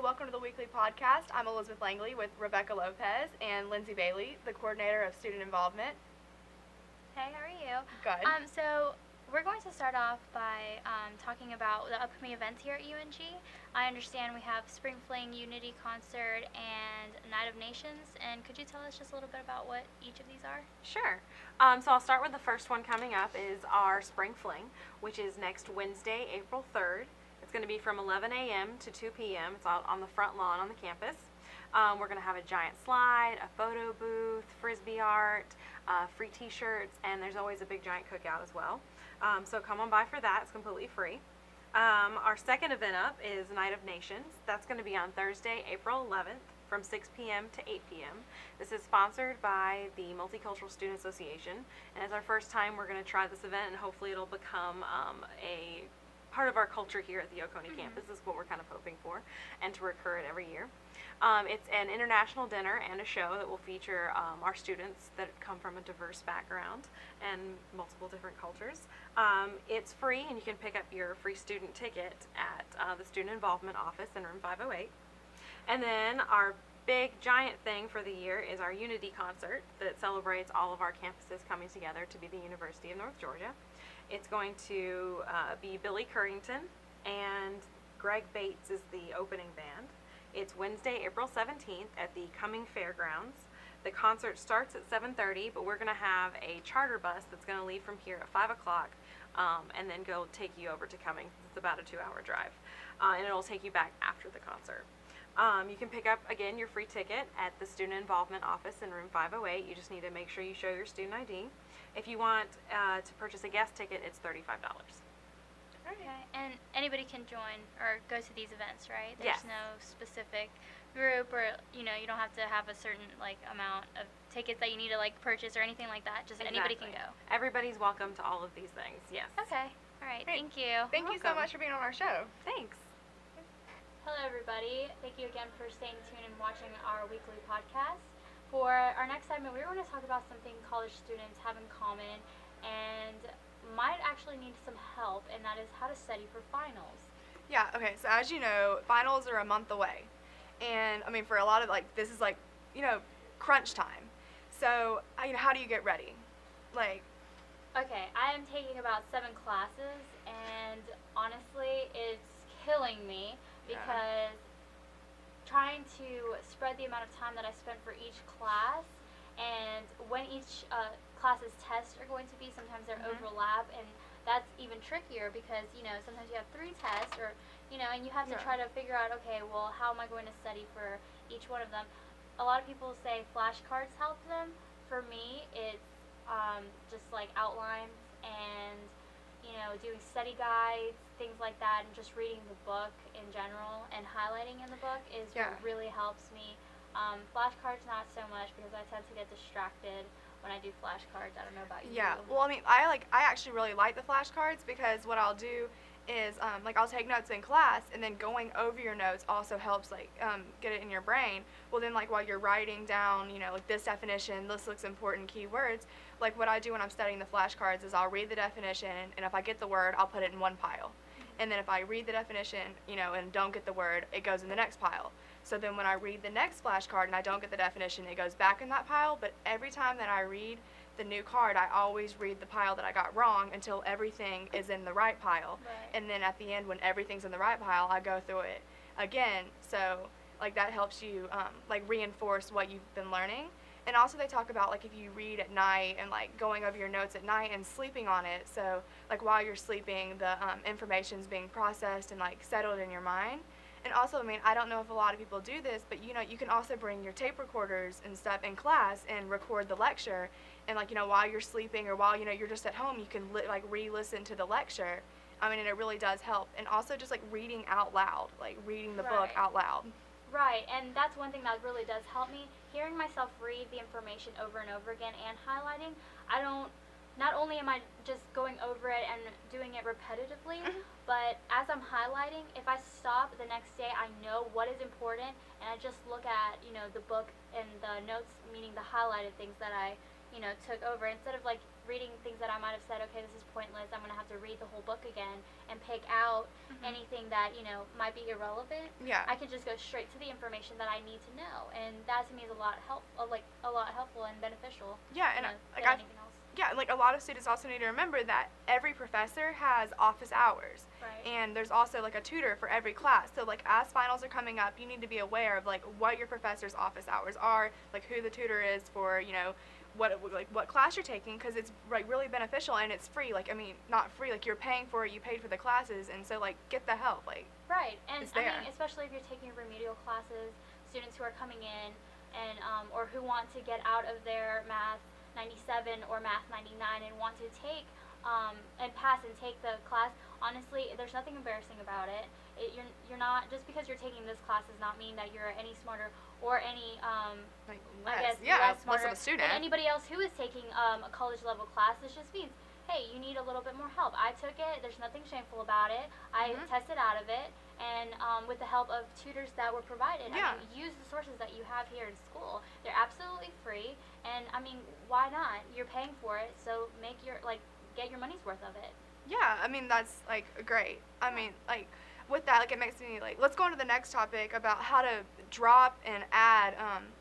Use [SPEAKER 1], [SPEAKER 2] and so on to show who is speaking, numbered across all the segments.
[SPEAKER 1] welcome to the weekly podcast. I'm Elizabeth Langley with Rebecca Lopez and Lindsay Bailey, the coordinator of student involvement.
[SPEAKER 2] Hey, how are you?
[SPEAKER 1] Good.
[SPEAKER 2] So we're going to start off by talking about the upcoming events here at UNG. I understand we have Spring Fling, Unity Concert, and Night of Nations. And could you tell us just a little bit about what each of these are?
[SPEAKER 3] Sure. So I'll start with the first one coming up is our Spring Fling, which is next Wednesday, April 3rd. It's going to be from 11 a.m. to 2 p.m. It's out on the front lawn on the campus. We're going to have a giant slide, a photo booth, frisbee art, free t-shirts, and there's always a big giant cookout as well. So come on by for that. It's completely free. Our second event up is Night of Nations. That's going to be on Thursday, April 11th from 6 p.m. to 8 p.m. This is sponsored by the Multicultural Student Association, and it's our first time we're going to try this event, and hopefully it'll become a part of our culture here at the Oconee campus. This is what we're kind of hoping for, and to recur it every year. It's an international dinner and a show that will feature our students that come from a diverse background and multiple different cultures. It's free, and you can pick up your free student ticket at the Student Involvement Office in room 508. And then our big giant thing for the year is our Unity Concert that celebrates all of our campuses coming together to be the University of North Georgia. It's going to be Billy Currington, and Greg Bates is the opening band. It's Wednesday, April 17th at the Cumming Fairgrounds. The concert starts at 7:30, but we're going to have a charter bus that's going to leave from here at 5 o'clock and then go take you over to Cumming. It's about a 2-hour drive, and it'll take you back after the concert. You can pick up, again, your free ticket at the Student Involvement Office in room 508. You just need to make sure you show your student ID. If you want to purchase a guest ticket, it's $35.
[SPEAKER 2] Okay, and anybody can join or go to these events, right?
[SPEAKER 3] Yes.
[SPEAKER 2] There's no specific group, or you don't have to have a certain amount of tickets that you need to purchase or anything like that. Just anybody can go.
[SPEAKER 3] Everybody's welcome to all of these things. Yes.
[SPEAKER 2] Okay. All right.
[SPEAKER 1] Great.
[SPEAKER 2] Thank you.
[SPEAKER 1] Thank you so much for being on our show.
[SPEAKER 3] Thanks.
[SPEAKER 2] Hello, everybody. Thank you again for staying tuned and watching our weekly podcast. For our next segment, we're going to talk about something college students have in common and might actually need some help, and that is how to study for finals.
[SPEAKER 1] Yeah, okay, so as you know, finals are a month away. And, for a lot of, this is, crunch time. So, how do you get ready?
[SPEAKER 2] Okay, I am taking about 7 classes, and honestly, it's killing me because trying to spread the amount of time that I spend for each class, and when each class's tests are going to be, sometimes they're overlap, and that's even trickier because, sometimes you have 3 tests, or, and you have to try to figure out, okay, well, how am I going to study for each one of them? A lot of people say flashcards help them. For me, it's just outlines and, doing study guides, things like that, and just reading the book in general and highlighting in the book is what really helps me. Flashcards not so much, because I tend to get distracted when I do flashcards. I don't know about you.
[SPEAKER 1] Yeah, well, I actually really like the flashcards, because what I'll do is, I'll take notes in class, and then going over your notes also helps, get it in your brain. Well, then, while you're writing down, this definition, this looks important, keywords, what I do when I'm studying the flashcards is I'll read the definition, and if I get the word, I'll put it in one pile. And then if I read the definition, and don't get the word, it goes in the next pile. So then when I read the next flashcard and I don't get the definition, it goes back in that pile. But every time that I read the new card, I always read the pile that I got wrong until everything is in the right pile.
[SPEAKER 2] Right.
[SPEAKER 1] And then at the end, when everything's in the right pile, I go through it again. So that helps you reinforce what you've been learning. And also they talk about if you read at night and going over your notes at night and sleeping on it. So while you're sleeping, the information's being processed and settled in your mind. And also, I don't know if a lot of people do this, but you can also bring your tape recorders and stuff in class and record the lecture. And while you're sleeping, or while you're just at home, you can re-listen to the lecture. And it really does help. And also just reading out loud, reading the book out loud.
[SPEAKER 2] Right, and that's one thing that really does help me. Hearing myself read the information over and over again and highlighting, not only am I just going over it and doing it repetitively, but as I'm highlighting, if I stop the next day, I know what is important, and I just look at, the book and the notes, meaning the highlighted things that I, took over, instead of reading things that I might have said, okay, this is pointless, I'm going to have to read the whole book again and pick out anything that, you know, might be irrelevant.
[SPEAKER 1] Yeah.
[SPEAKER 2] I can just go straight to the information that I need to know, and that to me is a lot helpful and beneficial.
[SPEAKER 1] Yeah, and
[SPEAKER 2] you know,
[SPEAKER 1] like
[SPEAKER 2] than anything else.
[SPEAKER 1] yeah, like a lot of students also need to remember that every professor has office hours.
[SPEAKER 2] Right.
[SPEAKER 1] And there's also like a tutor for every class. So like as finals are coming up, you need to be aware of like what your professor's office hours are, like who the tutor is for, you know, what class you're taking, because it's like really beneficial and it's free. Like, I mean, not free, like you're paying for it, you paid for the classes, and so like get the help, like.
[SPEAKER 2] Right, and
[SPEAKER 1] it's
[SPEAKER 2] I
[SPEAKER 1] there.
[SPEAKER 2] mean, especially if you're taking remedial classes, students who are coming in and or who want to get out of their math 97 or math 99 and want to take and pass and take the class. Honestly, there's nothing embarrassing about it. You're not, just because you're taking this class does not mean that you're any smarter or any
[SPEAKER 1] Like
[SPEAKER 2] I
[SPEAKER 1] less,
[SPEAKER 2] guess
[SPEAKER 1] yeah,
[SPEAKER 2] less smarter
[SPEAKER 1] of a student.
[SPEAKER 2] than anybody else who is taking a college level class. This just means, hey, you need a little bit more help. I took it. There's nothing shameful about it. I tested out of it, and with the help of tutors that were provided.
[SPEAKER 1] Yeah.
[SPEAKER 2] I mean, use the sources that you have here in school. They're absolutely free, and I mean, why not? You're paying for it, so get your money's worth of it.
[SPEAKER 1] Yeah, I mean, that's, like, great. I mean, like, with that, like, it makes me, like, let's go on to the next topic about how to drop and add,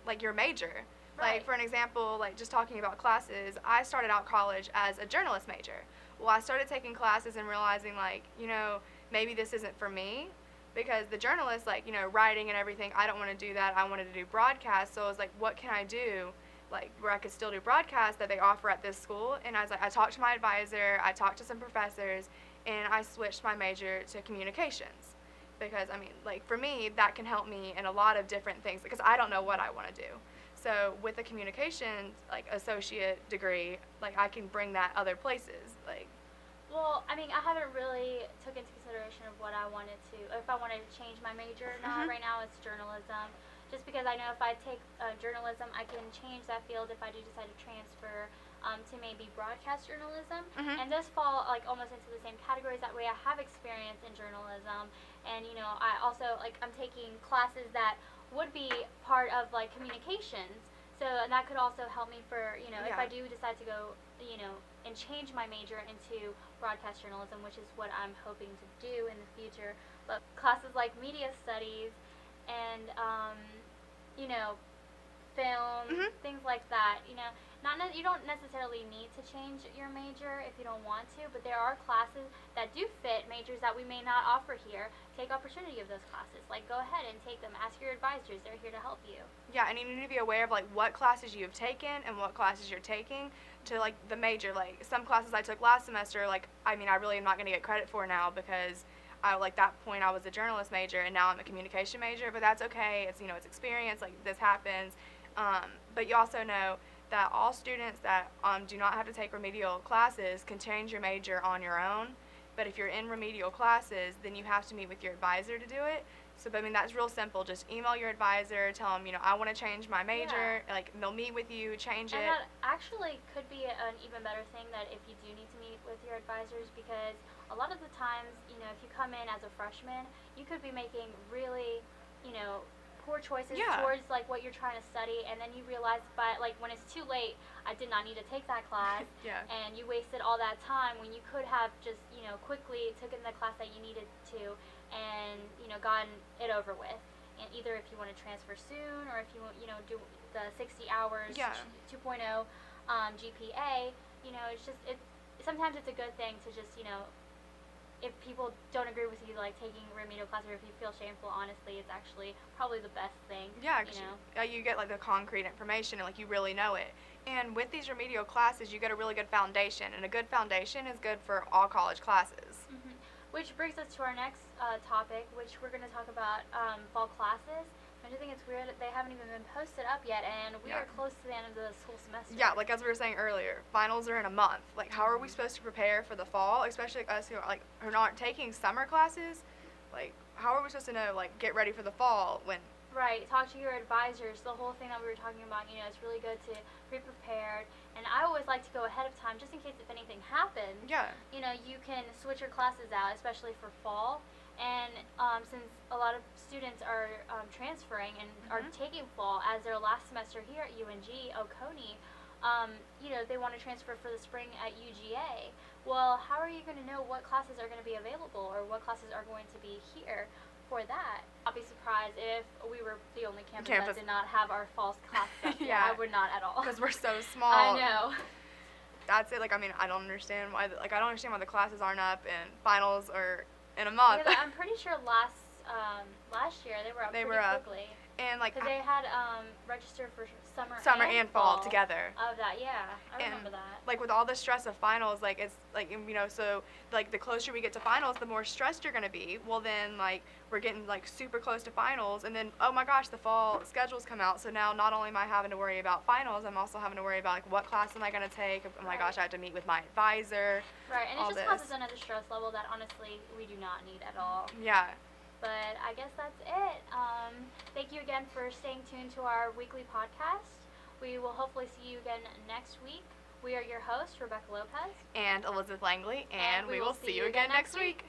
[SPEAKER 1] like, your major.
[SPEAKER 2] Right.
[SPEAKER 1] Like, for an example, like, just talking about classes, I started out college as a journalist major. Well, I started taking classes and realizing, like, you know, maybe this isn't for me, because the journalist, like, you know, writing and everything, I don't want to do that. I wanted to do broadcast, so I was like, what can I do? Like, where I could still do broadcast that they offer at this school. And I was like, I talked to my advisor, I talked to some professors, and I switched my major to communications. Because, I mean, like, for me, that can help me in a lot of different things, because I don't know what I want to do. So with a communications, like, associate degree, like, I can bring that other places, like.
[SPEAKER 2] Well, I mean, I haven't really took into consideration of what I wanted to, if I wanted to change my major or not. Right now it's journalism. Just because I know if I take journalism, I can change that field if I do decide to transfer to maybe broadcast journalism. And those fall like almost into the same categories. That way I have experience in journalism, and you know, I also like I'm taking classes that would be part of like communications. So and that could also help me for, you know, if I do decide to go, you know, and change my major into broadcast journalism, which is what I'm hoping to do in the future. But classes like media studies and you know, film, things like that, you know, you don't necessarily need to change your major if you don't want to, but there are classes that do fit majors that we may not offer here. Take opportunity of those classes. Like, go ahead and take them. Ask your advisors. They're here to help you.
[SPEAKER 1] Yeah, and you need to be aware of, like, what classes you have taken and what classes you're taking to, like, the major. Like, some classes I took last semester, like, I mean, I really am not going to get credit for now because like that point I was a journalist major and now I'm a communication major, but that's okay. It's, you know, it's experience, like this happens. But you also know that all students that do not have to take remedial classes can change your major on your own. But if you're in remedial classes, then you have to meet with your advisor to do it. So, but, I mean, that's real simple. Just email your advisor, tell them, you know, I want to change my major. Like, they'll meet with you, change it.
[SPEAKER 2] And that actually could be an even better thing, that if you do need to meet with your advisors, because a lot of the times, you know, if you come in as a freshman, you could be making really, you know, poor choices towards like what you're trying to study, and then you realize like when it's too late, I did not need to take that class. And you wasted all that time when you could have just, you know, quickly taken the class that you needed to and, you know, gotten it over with. And either if you want to transfer soon, or if you want, you know, do the 60 hours 2.0 GPA, you know, sometimes it's a good thing to just, you know, if people don't agree with you, like taking remedial class, or if you feel shameful, honestly, it's actually probably the best thing.
[SPEAKER 1] Yeah,
[SPEAKER 2] you know?
[SPEAKER 1] You get like the concrete information and like you really know it. And with these remedial classes, you get a really good foundation, and a good foundation is good for all college classes.
[SPEAKER 2] Which brings us to our next topic, which we're going to talk about fall classes. I do think it's weird that they haven't even been posted up yet, and we are close to the end of the school semester. Yeah,
[SPEAKER 1] like as we were saying earlier, finals are in a month. Like, how are we supposed to prepare for the fall, especially us who are not taking summer classes? Like, how are we supposed to know, like, get ready for the fall when...
[SPEAKER 2] Right, talk to your advisors. The whole thing that we were talking about, you know, it's really good to be prepared. And I always like to go ahead of time, just in case if anything happens. You know, you can switch your classes out, especially for fall. And since a lot of students are transferring and are taking fall as their last semester here at UNG, Oconee, you know, they want to transfer for the spring at UGA. well, how are you going to know what classes are going to be available or what classes are going to be here for that? I'll be surprised if we were the only campus that did not have our fall classes up yet.
[SPEAKER 1] Yeah.
[SPEAKER 2] I would not at all.
[SPEAKER 1] Because we're so small.
[SPEAKER 2] I know.
[SPEAKER 1] That's it. Like, I mean, I don't understand why. I don't understand why the classes aren't up and finals are in a month.
[SPEAKER 2] Because I'm pretty sure last year they were up
[SPEAKER 1] They
[SPEAKER 2] pretty
[SPEAKER 1] were up.
[SPEAKER 2] quickly.
[SPEAKER 1] And like
[SPEAKER 2] Because they had registered for
[SPEAKER 1] summer and fall together.
[SPEAKER 2] Of that, yeah, I
[SPEAKER 1] And,
[SPEAKER 2] remember that.
[SPEAKER 1] like, with all the stress of finals, like, it's like, you know, so like the closer we get to finals, the more stressed you're gonna be. Well, then like we're getting like super close to finals, and then oh my gosh, the fall schedules come out. So now not only am I having to worry about finals, I'm also having to worry about like what class am I gonna take. Oh my gosh, I have to meet with my advisor.
[SPEAKER 2] Right, and
[SPEAKER 1] all
[SPEAKER 2] it just
[SPEAKER 1] this.
[SPEAKER 2] causes another stress level that honestly we do not need at all.
[SPEAKER 1] Yeah.
[SPEAKER 2] But I guess that's it. Thank you again for staying tuned to our weekly podcast. We will hopefully see you again next week. We are your hosts, Rebecca Lopez.
[SPEAKER 1] And Elizabeth Langley, and we will see you again next week.